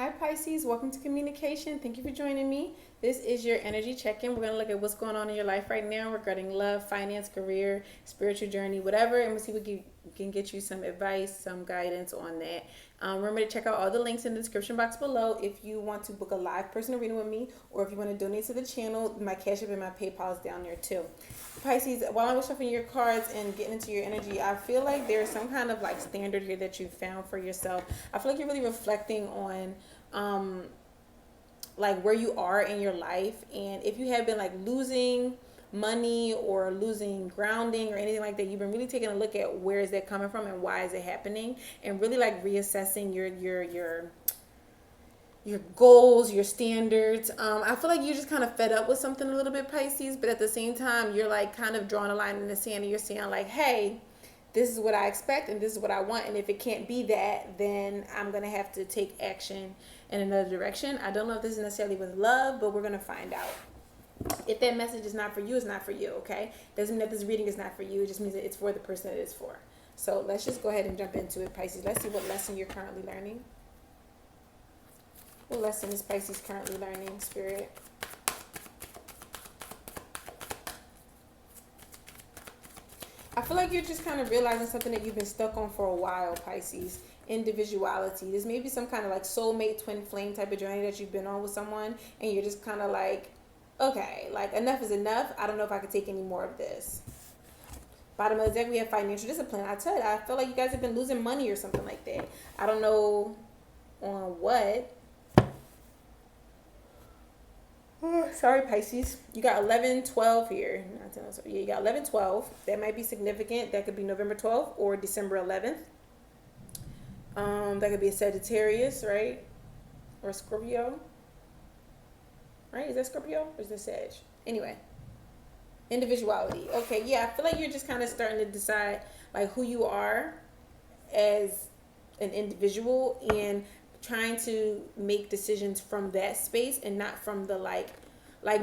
Hi Pisces, welcome to Kaminacation. Thank you for joining me. This is your energy check-in. We're going to look at what's going on in your life right now regarding love, finance, career, spiritual journey, whatever, and we'll see if we can get you some advice, some guidance on that. Remember to check out all the links in the description box below if you want to book a live personal reading with me, or if you want to donate to the channel. My Cash App and my PayPal is down there too. Pisces, while I was shuffling your cards and getting into your energy, I feel like there's some kind of like standard here that you found for yourself. I feel like you're really reflecting on like where you are in your life, and if you have been like losing money or losing grounding or anything like that, you've been really taking a look at where is that coming from and why is it happening, and really like reassessing your goals, your standards. I feel like you're just kind of fed up with something a little bit, Pisces, but at the same time you're like kind of drawing a line in the sand and you're saying like, hey, this is what I expect and this is what I want, and if it can't be that, then I'm gonna have to take action in another direction. I don't know if this is necessarily with love, but we're gonna find out. If that message is not for you, it's not for you, okay? Doesn't mean that this reading is not for you. It just means that it's for the person that it's for. So let's just go ahead and jump into it, Pisces. Let's see what lesson you're currently learning. What lesson is Pisces currently learning, Spirit? I feel like you're just kind of realizing something that you've been stuck on for a while, Pisces. Individuality. This may be some kind of like soulmate, twin flame type of journey that you've been on with someone, and you're just kind of like, okay, like enough is enough. I don't know if I could take any more of this. Bottom of the deck, we have financial discipline. I tell you, I feel like you guys have been losing money or something like that. I don't know on what. Sorry, Pisces. You got 11-12 here. Yeah, you got 11-12. That might be significant. That could be November 12th or December 11th. That could be a Sagittarius, right? Or Scorpio. Right? Is that Scorpio or is that Sag? Anyway. Individuality. Okay, yeah, I feel like you're just kind of starting to decide like who you are as an individual and trying to make decisions from that space and not from the like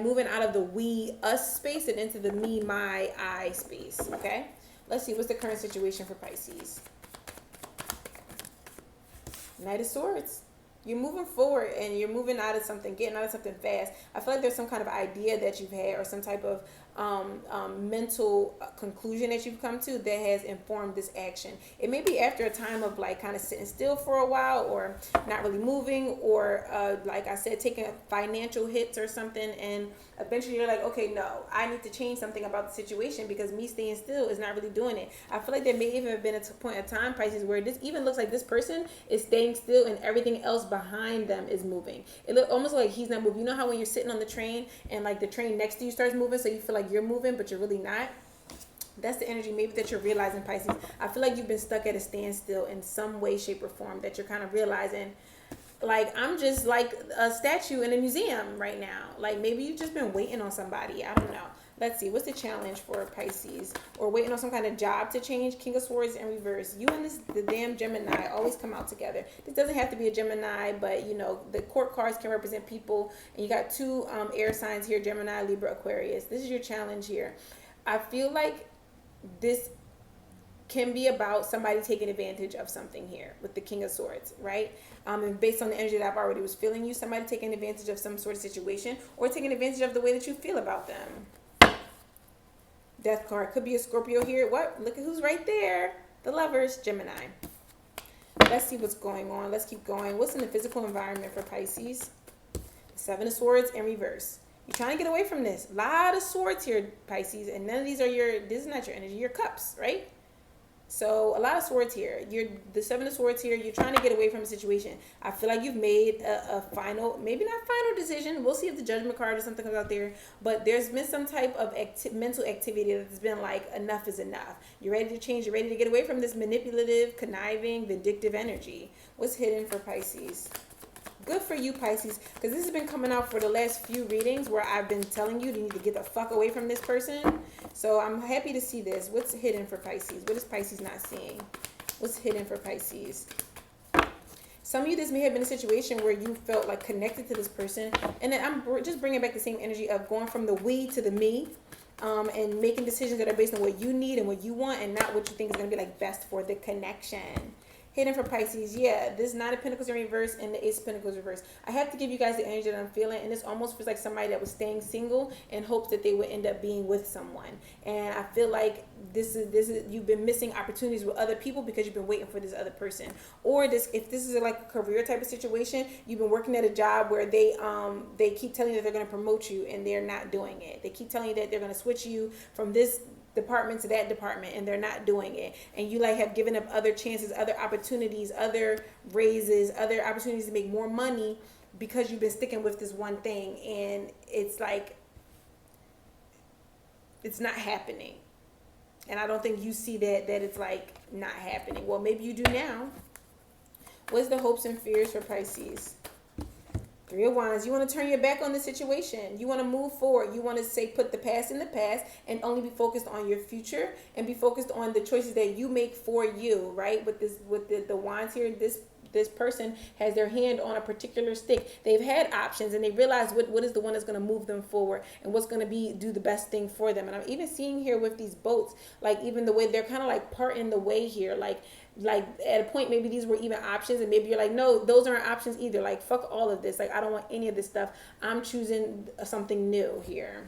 moving out of the we us space and into the me my I space. Okay, let's see what's the current situation for Pisces. Knight of Swords. You're moving forward and you're moving out of something, getting out of something fast. I feel like there's some kind of idea that you've had or some type of mental conclusion that you've come to that has informed this action. It may be after a time of like kind of sitting still for a while or not really moving, or like I said, taking financial hits or something, and eventually you're like, okay, no, I need to change something about the situation because me staying still is not really doing it. I feel like there may even have been a point of time, Pisces, where this even looks like this person is staying still and everything else behind them is moving. It looks almost like he's not moving. You know how when you're sitting on the train and like the train next to you starts moving, so you feel like you're moving but you're really not? That's the energy maybe that you're realizing, Pisces. I feel like you've been stuck at a standstill in some way, shape, or form, that you're kind of realizing like I'm just like a statue in a museum right now. Like maybe you've just been waiting on somebody. I don't know. Let's see. What's the challenge for Pisces? Or waiting on some kind of job to change. King of Swords in reverse. You and the damn Gemini always come out together. This doesn't have to be a Gemini, but you know, the court cards can represent people. And you got two air signs here, Gemini, Libra, Aquarius. This is your challenge here. I feel like this can be about somebody taking advantage of something here with the King of Swords, right? And based on the energy that I've already was feeling you, somebody taking advantage of some sort of situation or taking advantage of the way that you feel about them. Death card. Could be a Scorpio here. What? Look at who's right there. The Lovers, Gemini. Let's see what's going on. Let's keep going. What's in the physical environment for Pisces? Seven of Swords in reverse. You're trying to get away from this. A lot of swords here, Pisces, and none of these are this is not your energy, your cups, right? So a lot of swords here. You're the Seven of Swords here. You're trying to get away from a situation. I feel like you've made a final, maybe not final decision. We'll see if the Judgment card or something comes out there. But there's been some type of mental activity that's been like, enough is enough. You're ready to change. You're ready to get away from this manipulative, conniving, vindictive energy. What's hidden for Pisces? Good for you, Pisces, because this has been coming out for the last few readings where I've been telling you need to get the fuck away from this person. So I'm happy to see this. What's hidden for Pisces? What is Pisces not seeing? What's hidden for Pisces? Some of you, this may have been a situation where you felt like connected to this person. And then I'm just bringing back the same energy of going from the we to the me. And making decisions that are based on what you need and what you want and not what you think is going to be like best for the connection. Hidden for Pisces, yeah. This Nine of Pentacles in reverse and the Ace of Pentacles reverse. I have to give you guys the energy that I'm feeling, and this almost feels like somebody that was staying single in hopes that they would end up being with someone. And I feel like this is you've been missing opportunities with other people because you've been waiting for this other person. Or this, if this is like a career type of situation, you've been working at a job where they keep telling you that they're going to promote you and they're not doing it. They keep telling you that they're going to switch you from this department to that department and they're not doing it, and you like have given up other chances, other opportunities, other raises, other opportunities to make more money because you've been sticking with this one thing, and it's like it's not happening. And I don't think you see that it's like not happening. Well, maybe you do now. What's the hopes and fears for Pisces? Three of Wands. You want to turn your back on the situation. You want to move forward. You want to say put the past in the past and only be focused on your future and be focused on the choices that you make for you, right? With the Wands here, this person has their hand on a particular stick. They've had options and they realize what is the one that's going to move them forward and what's going to do the best thing for them. And I'm even seeing here with these boats, like even the way they're kind of like parting the way here, like at a point maybe these were even options and maybe you're like, no, those aren't options either. Like fuck all of this. Like I don't want any of this stuff. I'm choosing something new here.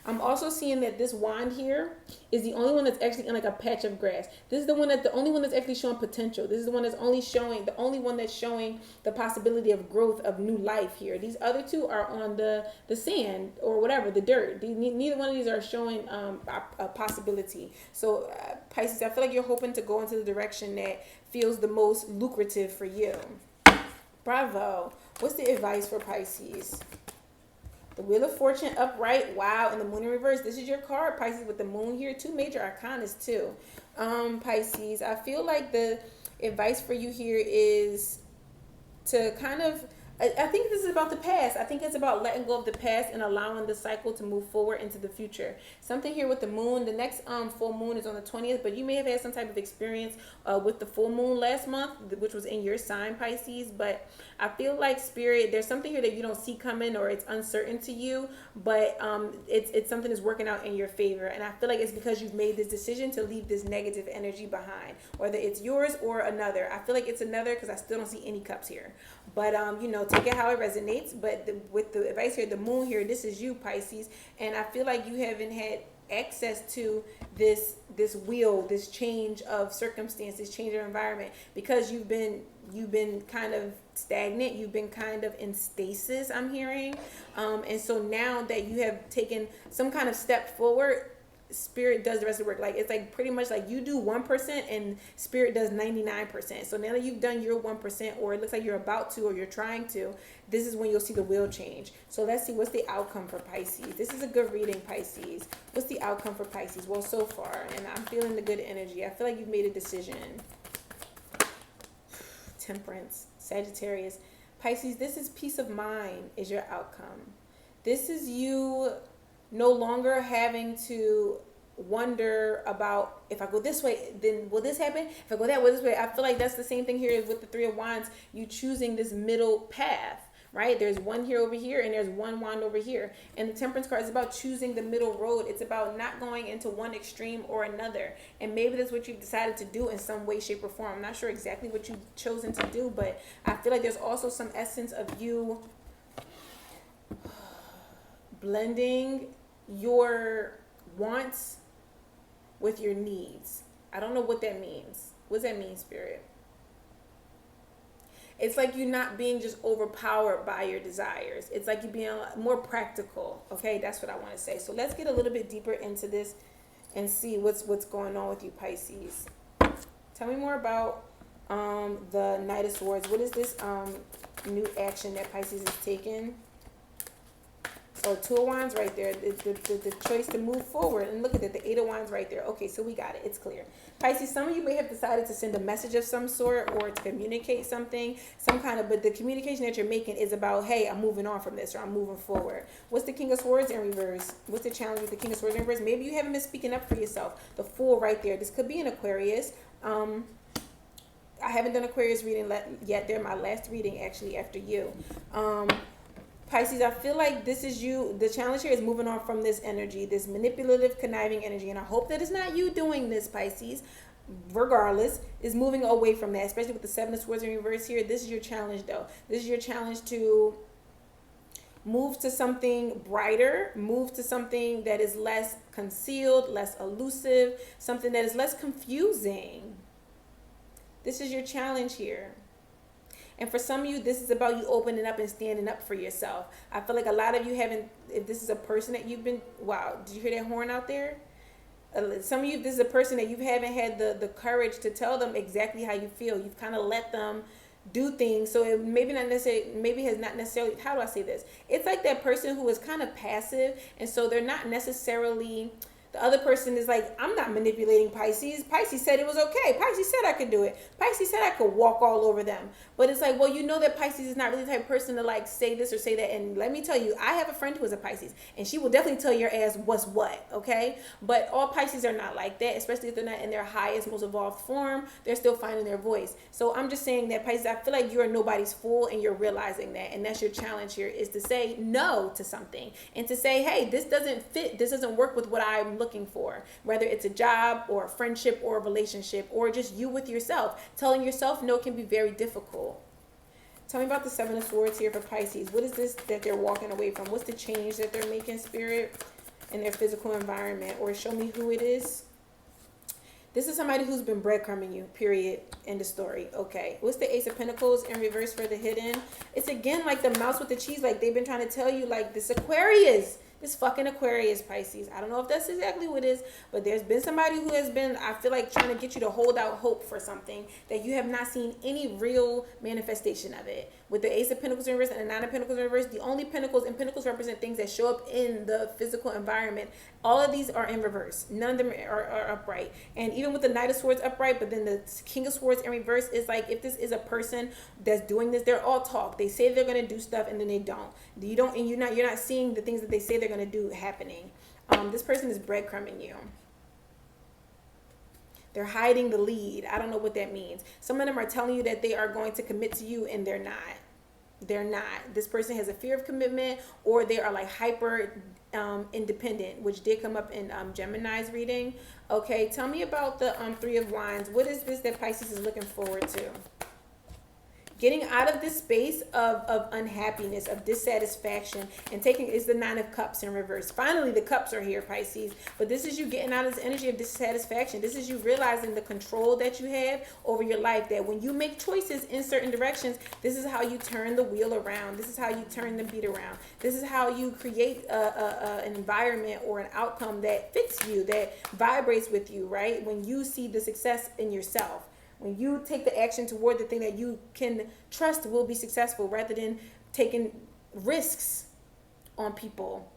I'm also seeing that this wand here is the only one that's actually in like a patch of grass. This is the only one that's actually showing potential. This is the one that's the only one that's showing the possibility of growth, of new life here. These other two are on the sand or whatever, the dirt. Neither one of these are showing a possibility. So Pisces, I feel like you're hoping to go into the direction that feels the most lucrative for you. Bravo. What's the advice for Pisces? The Wheel of Fortune upright, wow, and the Moon in reverse. This is your card, Pisces, with the Moon here. Two major arcanas too. Pisces, I feel like the advice for you here is to kind of, I think this is about the past. I think it's about letting go of the past and allowing the cycle to move forward into the future. Something here with the moon. The next full moon is on the 20th, but you may have had some type of experience with the full moon last month, which was in your sign, Pisces. But I feel like Spirit, there's something here that you don't see coming or it's uncertain to you, but it's something that's working out in your favor. And I feel like it's because you've made this decision to leave this negative energy behind, whether it's yours or another. I feel like it's another because I still don't see any cups here. But, take it how it resonates. But with the advice here, the moon here, this is you, Pisces. And I feel like you haven't had access to this wheel, this change of circumstance, this change of environment, because you've been kind of stagnant. You've been kind of in stasis, I'm hearing. And so now that you have taken some kind of step forward, Spirit does the rest of the work. Like it's like pretty much like you do 1% and Spirit does 99%. So now that you've done your 1%, or it looks like you're about to, or you're trying to, this is when you'll see the wheel change. So let's see what's the outcome for Pisces. This is a good reading, Pisces. What's the outcome for Pisces? Well, so far, and I'm feeling the good energy. I feel like you've made a decision. Temperance, Sagittarius, Pisces. This is peace of mind is your outcome. This is you no longer having to wonder about, if I go this way, then will this happen? If I go that way, this way. I feel like that's the same thing here with the Three of Wands. You choosing this middle path, right? There's one here over here and there's one wand over here. And the Temperance card is about choosing the middle road. It's about not going into one extreme or another. And maybe that's what you've decided to do in some way, shape, or form. I'm not sure exactly what you've chosen to do, but I feel like there's also some essence of you blending your wants with your needs. I don't know what that means. What does that mean, Spirit? It's like you not being just overpowered by your desires. It's like you being more practical. Okay, that's what I want to say. So let's get a little bit deeper into this and see what's going on with you, Pisces. Tell me more about the Knight of Swords. What is this new action that Pisces is taking? So Two of Wands right there, the choice to move forward. And look at that, the Eight of Wands right there. Okay, so we got it. It's clear. Pisces, some of you may have decided to send a message of some sort or to communicate something, but the communication that you're making is about, hey, I'm moving on from this, or I'm moving forward. What's the King of Swords in reverse? What's the challenge with the King of Swords in reverse? Maybe you haven't been speaking up for yourself. The Fool right there. This could be an Aquarius. I haven't done Aquarius reading yet. They're my last reading, actually, after you. Pisces, I feel like this is you. The challenge here is moving on from this energy, this manipulative, conniving energy. And I hope that it's not you doing this, Pisces. regardless, is moving away from that, especially with the Seven of Swords in reverse here. This is your challenge, though. This is your challenge to move to something brighter, move to something that is less concealed, less elusive, something that is less confusing. This is your challenge here. And for some of you, this is about you opening up and standing up for yourself. I feel like a lot of you haven't, if this is a person that you've been, wow, did you hear that horn out there? Some of you, this is a person that you haven't had the courage to tell them exactly how you feel. You've kind of let them do things, so it maybe has not necessarily, how do I say this? It's like that person who is kind of passive, and so they're not necessarily, the other person is like, I'm not manipulating Pisces. Pisces said it was okay. Pisces said I could do it. Pisces said I could walk all over them. But it's like, well, you know that Pisces is not really the type of person to like say this or say that. And let me tell you, I have a friend who is a Pisces, and she will definitely tell your ass what's what, okay? But all Pisces are not like that, especially if they're not in their highest, most evolved form. They're still finding their voice. So I'm just saying that Pisces, I feel like you are nobody's fool, and you're realizing that. And that's your challenge here, is to say no to something and to say, hey, this doesn't fit. This doesn't work with what I'm looking for, whether it's a job or a friendship or a relationship or just you with yourself. Telling yourself no can be very difficult. Tell me about the Seven of Swords here for Pisces. What is this that they're walking away from? What's the change that they're making, Spirit, in their physical environment? Or show me who it is. This is somebody who's been breadcrumbing you, period, end of story. Okay, what's the Ace of Pentacles in reverse for the hidden? It's again like the mouse with the cheese, like they've been trying to tell you, like this Aquarius. This fucking Aquarius, Pisces. I don't know if that's exactly what it is, but there's been somebody who has been, I feel like, trying to get you to hold out hope for something that you have not seen any real manifestation of it. With the Ace of Pentacles in reverse and the Nine of Pentacles in reverse, the only Pentacles, and Pentacles represent things that show up in the physical environment. All of these are in reverse. None of them are upright. And even with the Knight of Swords upright, but then the King of Swords in reverse is like, if this is a person that's doing this, they're all talk. They say they're going to do stuff and then they don't. You're not seeing the things that they say they're going to do happening. This person is breadcrumbing you. They're hiding the lead. I don't know what that means. Some of them are telling you that they are going to commit to you, and they're not. They're not. This person has a fear of commitment, or they are like hyper independent, which did come up in Gemini's reading. Okay, tell me about the Three of Wands. What is this that Pisces is looking forward to? Getting out of this space of unhappiness, of dissatisfaction, and taking is the Nine of Cups in reverse. Finally, the cups are here, Pisces. But this is you getting out of this energy of dissatisfaction. This is you realizing the control that you have over your life, that when you make choices in certain directions, this is how you turn the wheel around. This is how you turn the beat around. This is how you create an environment or an outcome that fits you, that vibrates with you, right? When you see the success in yourself. When you take the action toward the thing that you can trust will be successful, rather than taking risks on people,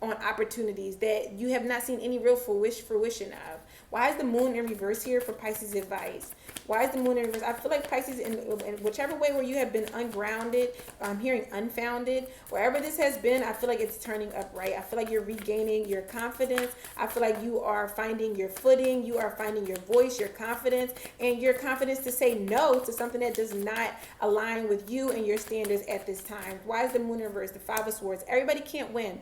on opportunities that you have not seen any real fruition of. Why is the moon in reverse here for Pisces advice? Why is the moon in reverse? I feel like Pisces, in whichever way where you have been ungrounded, I'm hearing unfounded, wherever this has been, I feel like it's turning up, right? I feel like you're regaining your confidence. I feel like you are finding your footing. You are finding your voice, your confidence, and your confidence to say no to something that does not align with you and your standards at this time. Why is the moon in reverse? The Five of Swords. Everybody can't win.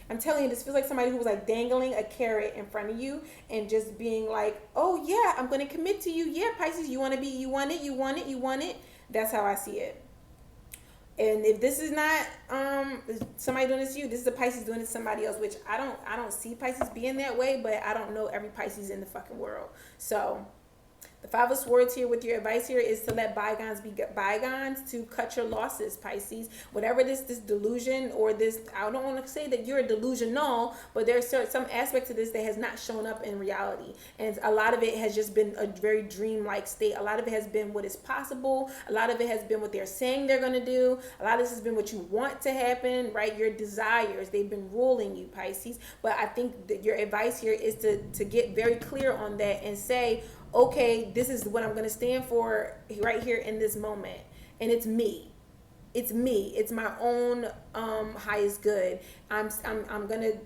I'm telling you, this feels like somebody who was like dangling a carrot in front of you and just being like, oh yeah, I'm going to commit to you. Yeah, Pisces, you want it. That's how I see it. And if this is not somebody doing this to you, this is a Pisces doing it to somebody else, which I don't see Pisces being that way, but I don't know every Pisces in the fucking world. So the Five of Swords here with your advice here is to let bygones be bygones, to cut your losses, Pisces. Whatever this delusion or this, I don't want to say that you're delusional, but there's some aspect to this that has not shown up in reality. And a lot of it has just been a very dreamlike state. A lot of it has been what is possible. A lot of it has been what they're saying they're going to do. A lot of this has been what you want to happen, right? Your desires, they've been ruling you, Pisces. But I think that your advice here is to get very clear on that and say, okay, this is what I'm going to stand for right here in this moment. And it's me. It's me. It's my own highest good. I'm going to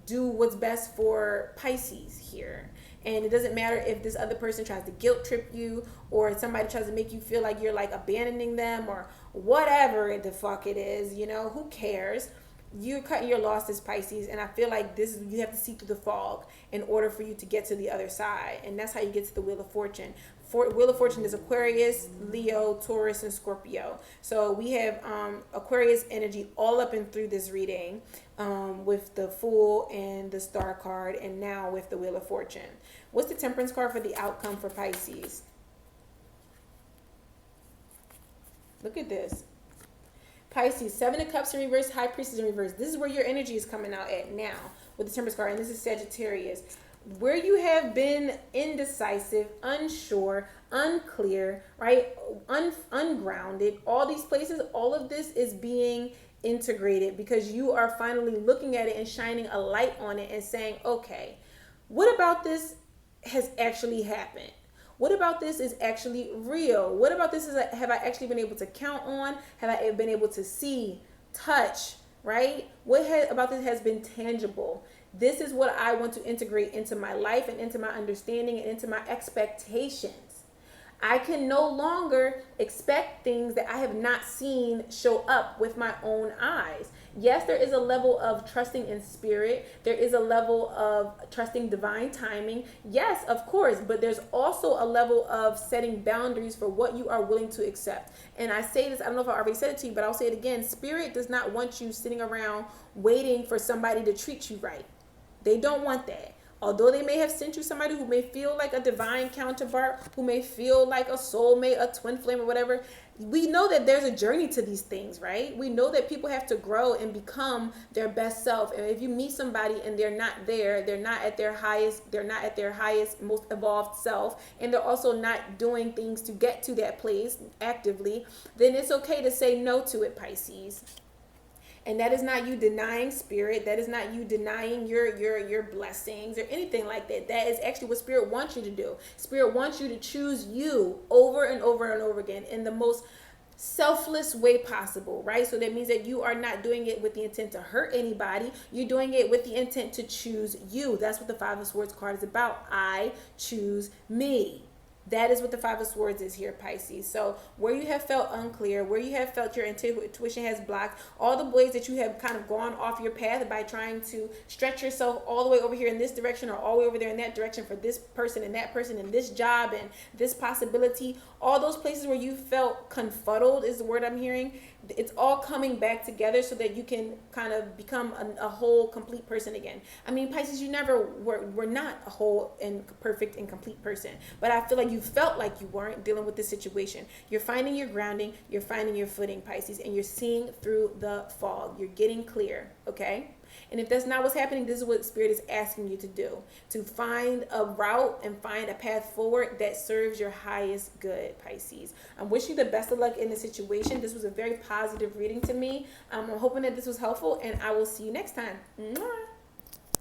do what's best for Pisces here. And it doesn't matter if this other person tries to guilt trip you, or somebody tries to make you feel like you're like abandoning them, or whatever the fuck it is, you know, who cares? you're cutting your losses, Pisces, and I feel like you have to see through the fog in order for you to get to the other side, and that's how you get to the Wheel of Fortune. Wheel of Fortune is Aquarius, Leo, Taurus, and Scorpio. So we have Aquarius energy all up and through this reading, with the Fool and the Star card, and now with the Wheel of Fortune. What's the Temperance card for the outcome for Pisces? Look at this. Pisces, Seven of Cups in reverse, High Priestess in reverse. This is where your energy is coming out at now with the Temperance card, and this is Sagittarius. Where you have been indecisive, unsure, unclear, right, ungrounded, all these places, all of this is being integrated because you are finally looking at it and shining a light on it and saying, okay, what about this has actually happened? What about this is actually real? What about this have I actually been able to count on? Have I been able to see, touch, right? About this has been tangible? This is what I want to integrate into my life and into my understanding and into my expectations. I can no longer expect things that I have not seen show up with my own eyes. Yes, there is a level of trusting in spirit. There is a level of trusting divine timing. Yes, of course, but there's also a level of setting boundaries for what you are willing to accept. And I say this, I don't know if I already said it to you, but I'll say it again. Spirit does not want you sitting around waiting for somebody to treat you right. They don't want that. Although they may have sent you somebody who may feel like a divine counterpart, who may feel like a soulmate, a twin flame, or whatever, we know that there's a journey to these things, right? We know that people have to grow and become their best self. And if you meet somebody and they're not there, they're not at their highest, most evolved self, and they're also not doing things to get to that place actively, then it's okay to say no to it, Pisces. And that is not you denying spirit. That is not you denying your blessings or anything like that. That is actually what spirit wants you to do. Spirit wants you to choose you over and over and over again in the most selfless way possible, right? So that means that you are not doing it with the intent to hurt anybody. You're doing it with the intent to choose you. That's what the Five of Swords card is about. I choose me. That is what the Five of Swords is here, Pisces. So where you have felt unclear, where you have felt your intuition has blocked, all the ways that you have kind of gone off your path by trying to stretch yourself all the way over here in this direction or all the way over there in that direction for this person and that person and this job and this possibility, all those places where you felt confuddled is the word I'm hearing. It's all coming back together so that you can kind of become a whole, complete person again. I mean, Pisces, you never were not a whole and perfect and complete person. But I feel like you felt like you weren't dealing with this situation. You're finding your grounding. You're finding your footing, Pisces. And you're seeing through the fog. You're getting clear, okay? And if that's not what's happening, this is what Spirit is asking you to do. To find a route and find a path forward that serves your highest good, Pisces. I'm wishing you the best of luck in the situation. This was a very positive reading to me. I'm hoping that this was helpful, and I will see you next time. Mwah.